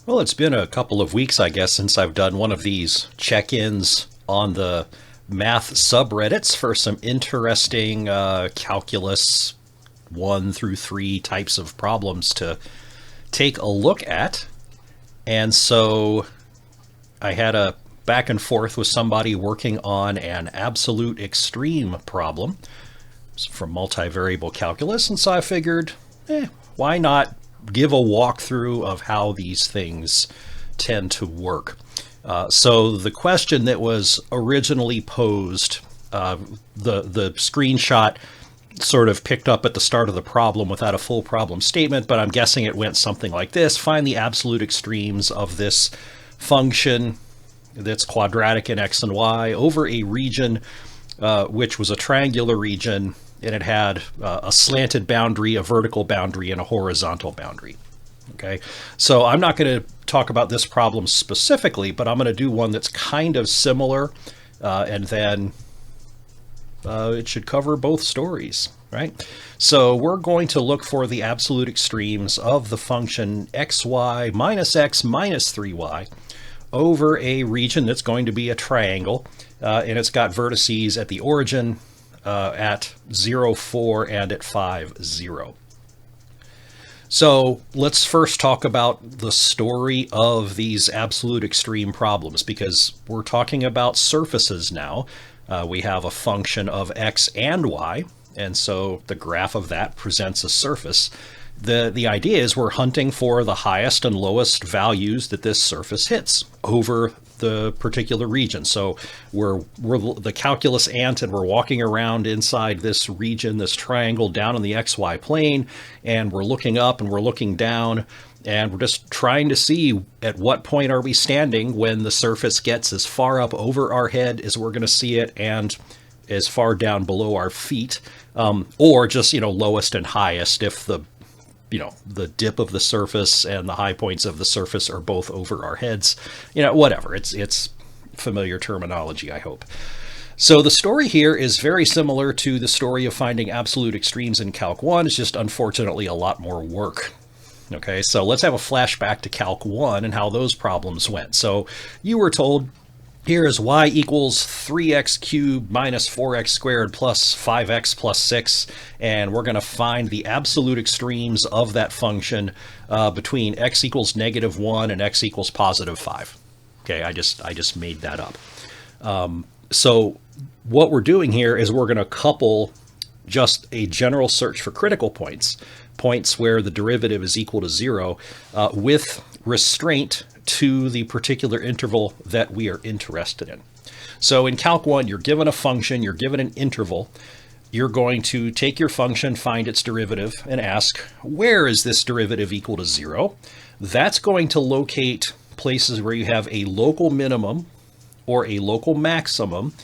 Well, it's been a couple of weeks, I guess, since I've done one of these check-ins on the math subreddits for some interesting calculus 1 through 3 types of problems to take a look at. And so I had a back and forth with somebody working on an absolute extreme problem from multivariable calculus. And so I figured, why not give a walkthrough of how these things tend to work. So the question that was originally posed, the screenshot sort of picked up at the start of the problem without a full problem statement, but I'm guessing it went something like this. Find the absolute extremes of this function that's quadratic in x and y over a region which was a triangular region, and it had a slanted boundary, a vertical boundary, and a horizontal boundary. Okay, so I'm not going to talk about this problem specifically, but I'm going to do one that's kind of similar, and then it should cover both stories, right? So we're going to look for the absolute extremes of the function xy minus x minus 3y over a region that's going to be a triangle, and it's got vertices at the origin, at 0, 4, and at 5, 0. So let's first talk about the story of these absolute extreme problems, because we're talking about surfaces now. We have a function of x and y, and so the graph of that presents a surface. The idea is we're hunting for the highest and lowest values that this surface hits over the particular region. So we're the calculus ant, and we're walking around inside this region, this triangle down in the xy plane, and we're looking up and we're looking down, and we're just trying to see at what point are we standing when the surface gets as far up over our head as we're going to see it and as far down below our feet, or just, lowest and highest if the dip of the surface and the high points of the surface are both over our heads, whatever. It's familiar terminology, I hope. So the story here is very similar to the story of finding absolute extremes in Calc 1. It's just unfortunately a lot more work. Okay, so let's have a flashback to Calc 1 and how those problems went. So you were told, here is y equals 3x cubed minus 4x squared plus 5x plus 6, and we're going to find the absolute extremes of that function between x equals negative 1 and x equals positive 5. Okay, I just made that up. So what we're doing here is we're going to couple just a general search for critical points where the derivative is equal to 0, with restraint to the particular interval that we are interested in. So in Calc 1, you're given a function, you're given an interval. You're going to take your function, find its derivative, and ask, where is this derivative equal to 0? That's going to locate places where you have a local minimum or a local maximum,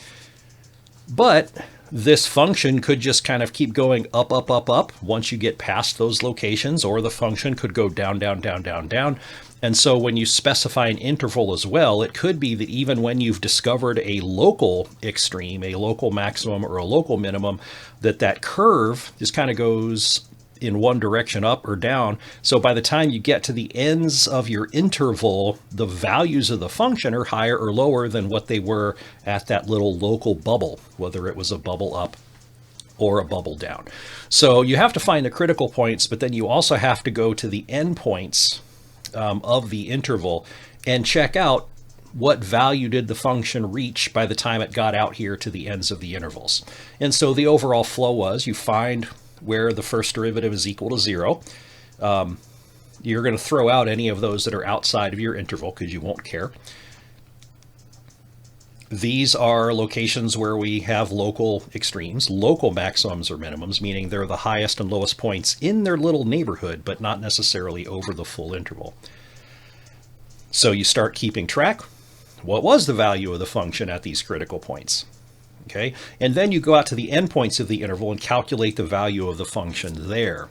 but this function could just kind of keep going up, up, up, up once you get past those locations, or the function could go down, down, down, down, down. And so when you specify an interval as well, it could be that even when you've discovered a local extreme, a local maximum or a local minimum, that curve just kind of goes in one direction up or down. So by the time you get to the ends of your interval, the values of the function are higher or lower than what they were at that little local bubble, whether it was a bubble up or a bubble down. So you have to find the critical points, but then you also have to go to the endpoints of the interval and check out what value did the function reach by the time it got out here to the ends of the intervals. And so the overall flow was you find where the first derivative is equal to 0. You're going to throw out any of those that are outside of your interval because you won't care. These are locations where we have local extremes, local maximums or minimums, meaning they're the highest and lowest points in their little neighborhood, but not necessarily over the full interval. So you start keeping track. What was the value of the function at these critical points? Okay, and then you go out to the endpoints of the interval and calculate the value of the function there.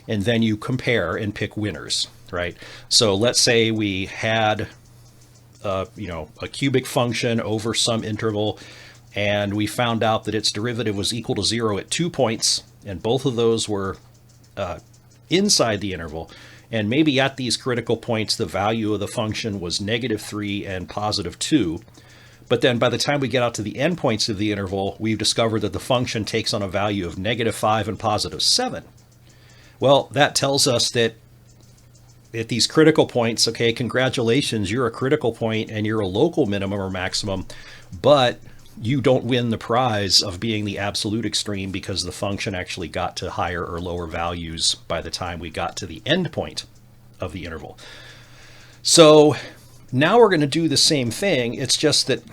And then you compare and pick winners, right? So let's say we had a cubic function over some interval, and we found out that its derivative was equal to 0 at 2 points, and both of those were inside the interval. And maybe at these critical points, the value of the function was -3 and +2. But then by the time we get out to the endpoints of the interval, we've discovered that the function takes on a value of -5 and +7. Well, that tells us that at these critical points, okay, congratulations, you're a critical point and you're a local minimum or maximum, but you don't win the prize of being the absolute extreme because the function actually got to higher or lower values by the time we got to the endpoint of the interval. So now we're going to do the same thing. It's just that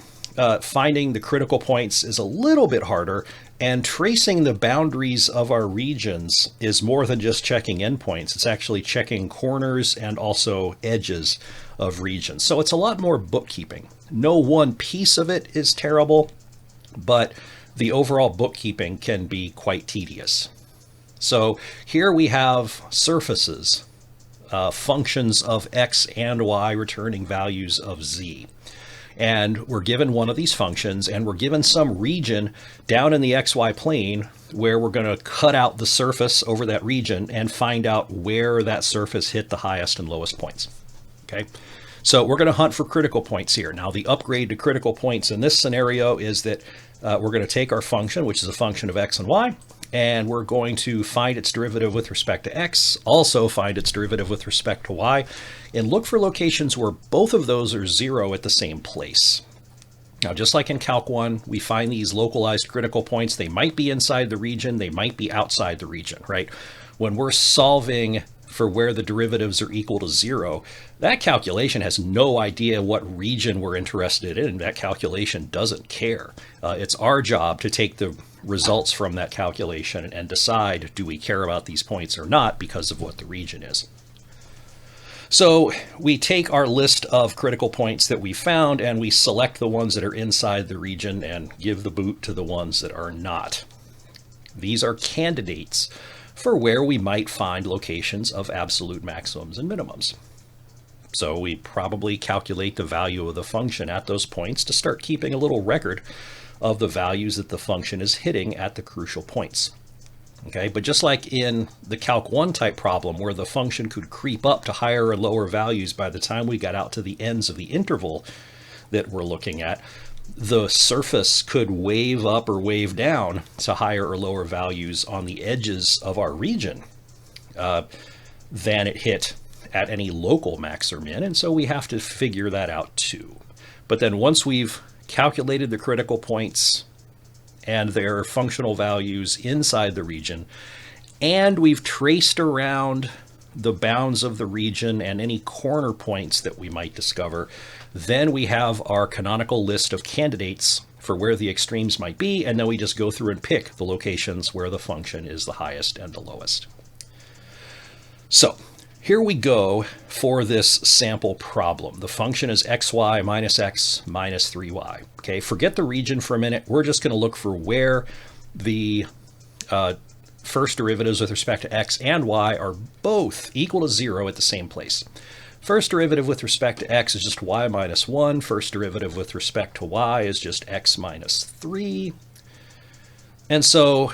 finding the critical points is a little bit harder, and tracing the boundaries of our regions is more than just checking endpoints. It's actually checking corners and also edges of regions. So it's a lot more bookkeeping. No one piece of it is terrible, but the overall bookkeeping can be quite tedious. So here we have surfaces, functions of x and y returning values of z. And we're given one of these functions, and we're given some region down in the xy plane where we're going to cut out the surface over that region and find out where that surface hit the highest and lowest points. Okay, so we're going to hunt for critical points here. Now, the upgrade to critical points in this scenario is that we're going to take our function, which is a function of x and y, and we're going to find its derivative with respect to x, also find its derivative with respect to y, and look for locations where both of those are 0 at the same place. Now, just like in Calc 1, we find these localized critical points. They might be inside the region, they might be outside the region, right? When we're solving for where the derivatives are equal to 0, that calculation has no idea what region we're interested in. That calculation doesn't care. It's our job to take the results from that calculation and decide, do we care about these points or not because of what the region is. So we take our list of critical points that we found and we select the ones that are inside the region and give the boot to the ones that are not. These are candidates for where we might find locations of absolute maximums and minimums. So we probably calculate the value of the function at those points to start keeping a little record of the values that the function is hitting at the crucial points. Okay, but just like in the Calc 1 type problem where the function could creep up to higher and lower values by the time we got out to the ends of the interval that we're looking at, the surface could wave up or wave down to higher or lower values on the edges of our region than it hit at any local max or min, and so we have to figure that out too. But then once we've calculated the critical points and their functional values inside the region, and we've traced around the bounds of the region and any corner points that we might discover, then we have our canonical list of candidates for where the extremes might be, and then we just go through and pick the locations where the function is the highest and the lowest. So here we go for this sample problem. The function is xy minus x minus 3y. Okay, forget the region for a minute. We're just going to look for where the first derivatives with respect to x and y are both equal to 0 at the same place. First derivative with respect to x is just y minus 1. First derivative with respect to y is just x minus 3. And so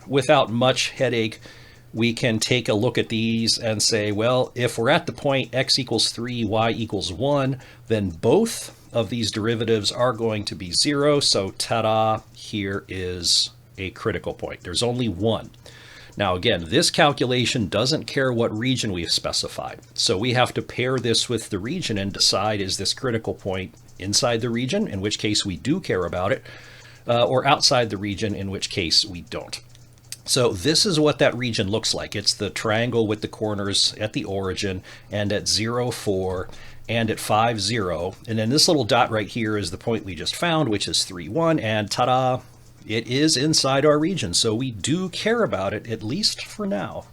without much headache, we can take a look at these and say, well, if we're at the point x equals 3, y equals 1, then both of these derivatives are going to be 0. So ta-da, here is a critical point. There's only one. Now again, this calculation doesn't care what region we've specified. So we have to pair this with the region and decide, is this critical point inside the region, in which case we do care about it, or outside the region, in which case we don't. So this is what that region looks like. It's the triangle with the corners at the origin and at 0, 4 and at 5, 0. And then this little dot right here is the point we just found, which is 3, 1, and ta-da, it is inside our region. So we do care about it, at least for now.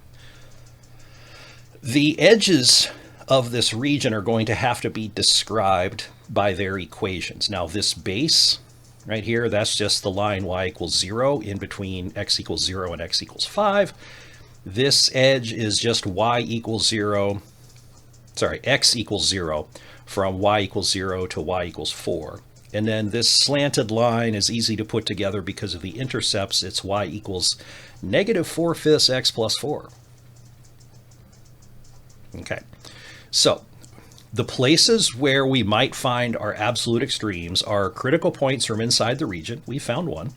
The edges of this region are going to have to be described by their equations. Now this base right here, that's just the line y equals 0 in between x equals 0 and x equals 5. This edge is just y equals 0, sorry, x equals 0 from y equals 0 to y equals 4. And then this slanted line is easy to put together because of the intercepts. It's y equals -4/5 x plus 4. Okay, so the places where we might find our absolute extremes are critical points from inside the region. We found one.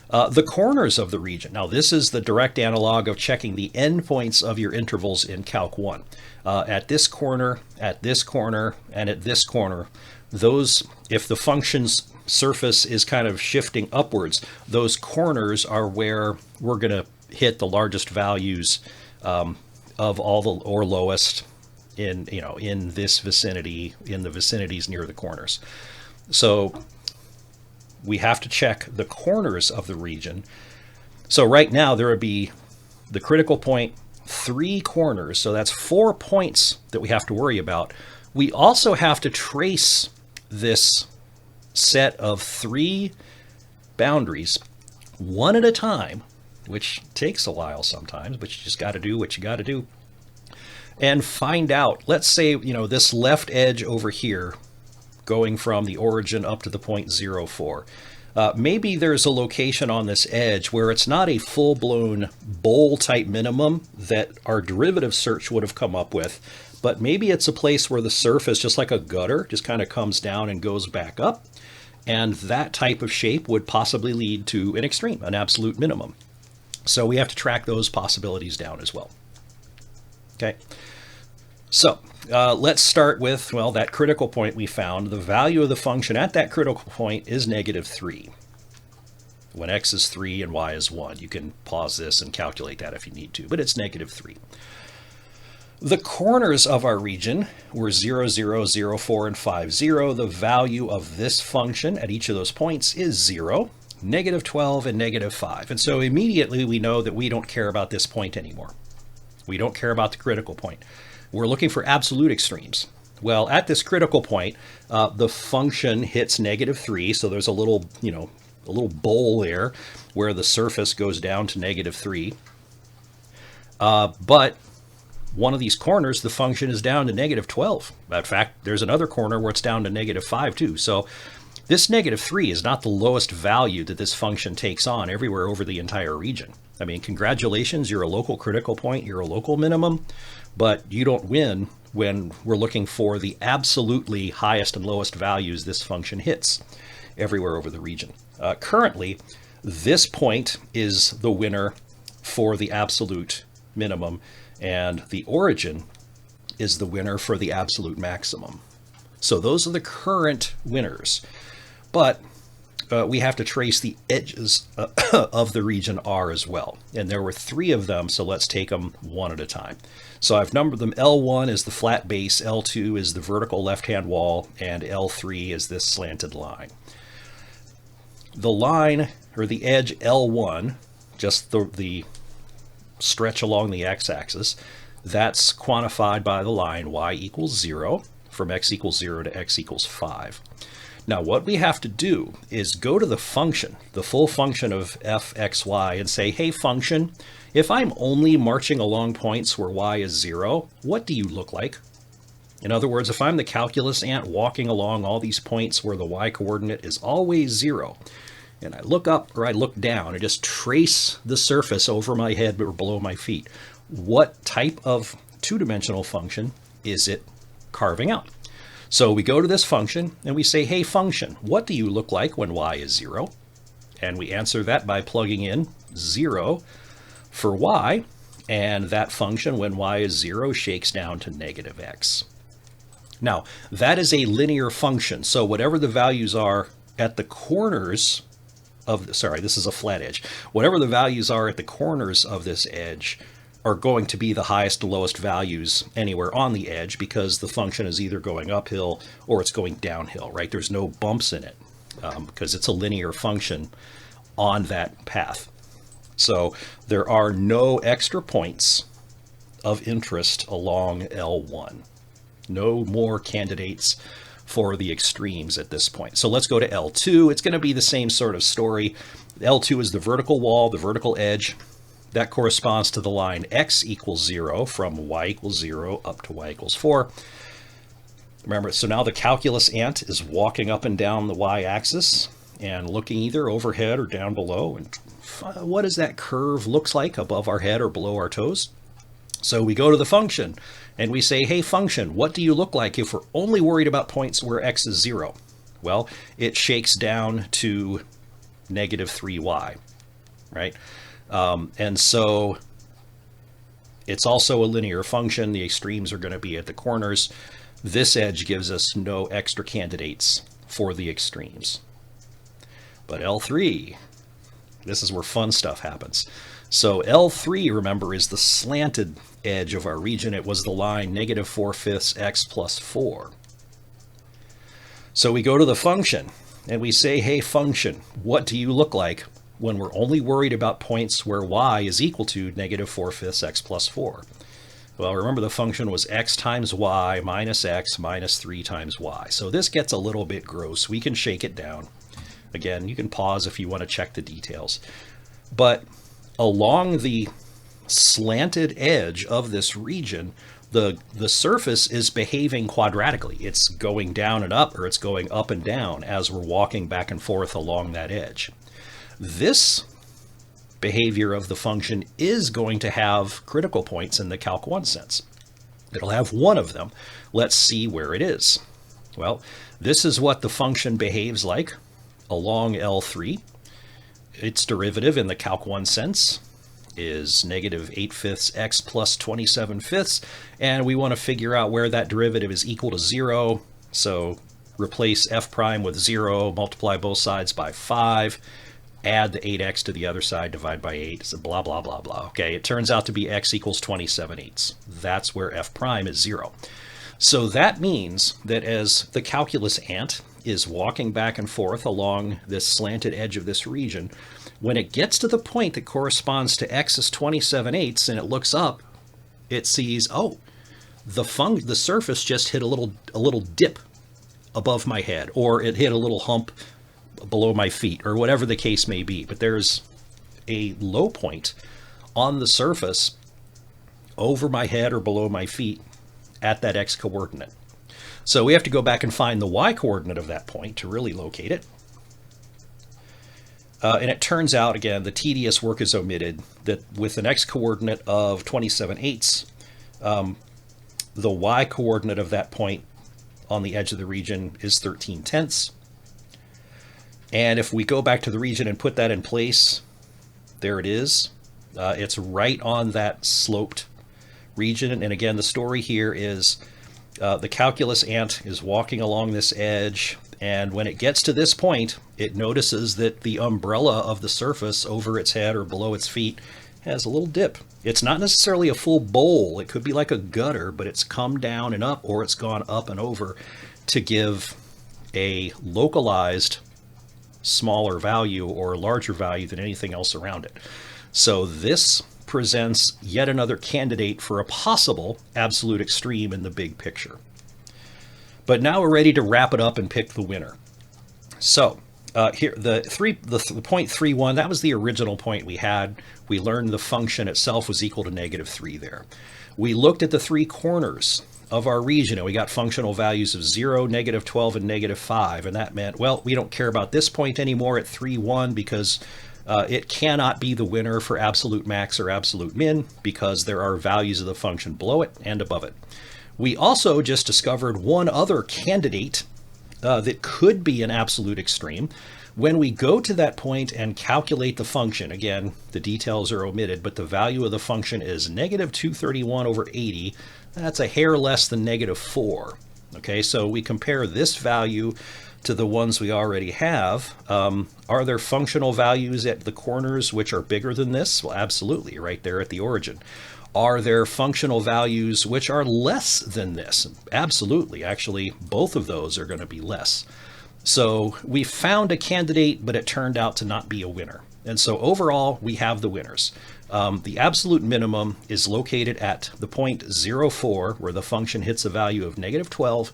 The corners of the region. Now, this is the direct analog of checking the endpoints of your intervals in Calc 1. At this corner, and at this corner, those, if the function's surface is kind of shifting upwards, those corners are where we're going to hit the largest values of all the, or lowest in, in this vicinity, in the vicinities near the corners. So we have to check the corners of the region. So right now there would be the critical point, 3 corners. So that's 4 points that we have to worry about. We also have to trace this set of 3 boundaries one at a time, which takes a while sometimes, but you just got to do what you got to do. And find out, let's say, this left edge over here, going from the origin up to the point 0,4. Maybe there's a location on this edge where it's not a full-blown bowl type minimum that our derivative search would have come up with, but maybe it's a place where the surface, just like a gutter, just kind of comes down and goes back up. And that type of shape would possibly lead to an extreme, an absolute minimum. So we have to track those possibilities down as well. Okay. So let's start with, well, that critical point we found. The value of the function at that critical point is -3. When x is 3 and y is 1. You can pause this and calculate that if you need to, but it's -3. The corners of our region were 0, 0, 0, 4, and 5, 0. The value of this function at each of those points is 0, -12, and -5. And so immediately we know that we don't care about this point anymore. We don't care about the critical point. We're looking for absolute extremes. Well, at this critical point, the function hits -3, so there's a little, a little bowl there where the surface goes down to -3. But one of these corners, the function is down to -12. In fact, there's another corner where it's down to -5 too. So this -3 is not the lowest value that this function takes on everywhere over the entire region. I mean, congratulations, you're a local critical point, you're a local minimum, but you don't win when we're looking for the absolutely highest and lowest values this function hits everywhere over the region. Currently, this point is the winner for the absolute minimum, and the origin is the winner for the absolute maximum. So those are the current winners. But we have to trace the edges of the region R as well. And there were 3 of them, so let's take them one at a time. So I've numbered them. L1 is the flat base, L2 is the vertical left-hand wall, and L3 is this slanted line. The line, or the edge L1, just the stretch along the x-axis, that's quantified by the line y equals 0, from x equals 0 to x equals 5. Now what we have to do is go to the function, the full function of f(x,y), and say, hey function, if I'm only marching along points where y is 0, what do you look like? In other words, if I'm the calculus ant walking along all these points where the y coordinate is always 0, and I look up or I look down and just trace the surface over my head or below my feet, what type of two-dimensional function is it carving out? So we go to this function and we say, hey function, what do you look like when y is 0? And we answer that by plugging in 0 for y, and that function when y is 0 shakes down to -x. Now that is a linear function, so whatever the values are at the corners of, this is a flat edge, whatever the values are at the corners of this edge are going to be the highest to lowest values anywhere on the edge, because the function is either going uphill or it's going downhill, right? There's no bumps in it because it's a linear function on that path. So there are no extra points of interest along L1. No more candidates for the extremes at this point. So let's go to L2. It's going to be the same sort of story. L2 is the vertical wall, the vertical edge. That corresponds to the line x equals 0 from y equals 0 up to y equals 4. Remember, so now the calculus ant is walking up and down the y-axis and looking either overhead or down below. And what does that curve looks like above our head or below our toes? So we go to the function and we say, hey, function, what do you look like if we're only worried about points where x is 0? Well, it shakes down to negative 3y, right? And so it's also a linear function. The extremes are going to be at the corners. This edge gives us no extra candidates for the extremes. But L3, this is where fun stuff happens. So L3, remember, is the slanted edge of our region. It was the line negative 4/5 x plus 4. So we go to the function and we say, hey, function, what do you look like when we're only worried about points where y is equal to negative 4/5 x plus 4? Well, remember the function was x times y minus x minus 3 times y. So this gets a little bit gross. We can shake it down. Again, you can pause if you want to check the details. But along the slanted edge of this region, the surface is behaving quadratically. It's going down and up, or it's going up and down as we're walking back and forth along that edge. This behavior of the function is going to have critical points in the Calc 1 sense. It'll have one of them. Let's see where it is. Well, this is what the function behaves like along L3. Its derivative in the Calc 1 sense is negative 8/5 x plus 27/5, and we want to figure out where that derivative is equal to 0. So replace f prime with 0, multiply both sides by 5, add the 8x to the other side, divide by 8, so blah, blah, blah, blah. Okay, it turns out to be x equals 27/8. That's where f prime is 0. So that means that as the calculus ant is walking back and forth along this slanted edge of this region, when it gets to the point that corresponds to x is 27/8 and it looks up, it sees, oh, the surface just hit a little dip above my head, or it hit a little hump below my feet, or whatever the case may be. But there's a low point on the surface over my head or below my feet at that x coordinate. So we have to go back and find the y coordinate of that point to really locate it. And it turns out, again, the tedious work is omitted, that with an x coordinate of 27/8, the y coordinate of that point on the edge of the region is 13/10. And if we go back to the region and put that in place, there it is. It's right on that sloped region. And again, the story here is the calculus ant is walking along this edge, and when it gets to this point, it notices that the umbrella of the surface over its head or below its feet has a little dip. It's not necessarily a full bowl. It could be like a gutter, but it's come down and up, or it's gone up and over to give a localized smaller value or larger value than anything else around it. So this presents yet another candidate for a possible absolute extreme in the big picture. But now we're ready to wrap it up and pick the winner. So here, the 0.31, that was the original point we had. We learned the function itself was equal to -3 there. We looked at the three corners of our region, and we got functional values of 0, -12, and -5. And that meant, well, we don't care about this point anymore at 3,1 because it cannot be the winner for absolute max or absolute min because there are values of the function below it and above it. We also just discovered one other candidate that could be an absolute extreme. When we go to that point and calculate the function, again, the details are omitted, but the value of the function is -231 over 80. That's a hair less than -4. Okay, so we compare this value to the ones we already have. Are there functional values at the corners which are bigger than this? Well, absolutely, right there at the origin. Are there functional values which are less than this? Absolutely. Actually, both of those are going to be less. So we found a candidate, but it turned out to not be a winner. And so overall, we have the winners. The absolute minimum is located at the point 0,4, where the function hits a value of -12,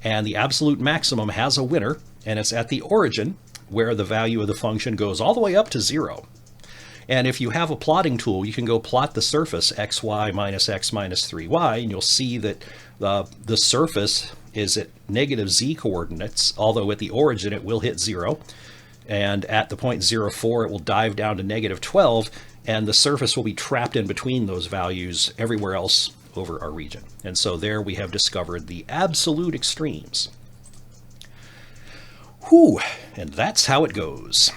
and the absolute maximum has a winner, and it's at the origin, where the value of the function goes all the way up to 0. And if you have a plotting tool, you can go plot the surface xy minus x minus 3y, and you'll see that the surface is at -z coordinates, although at the origin it will hit 0. And at the point 0.04, it will dive down to negative 12, and the surface will be trapped in between those values everywhere else over our region. And so there we have discovered the absolute extremes. Whew, and that's how it goes.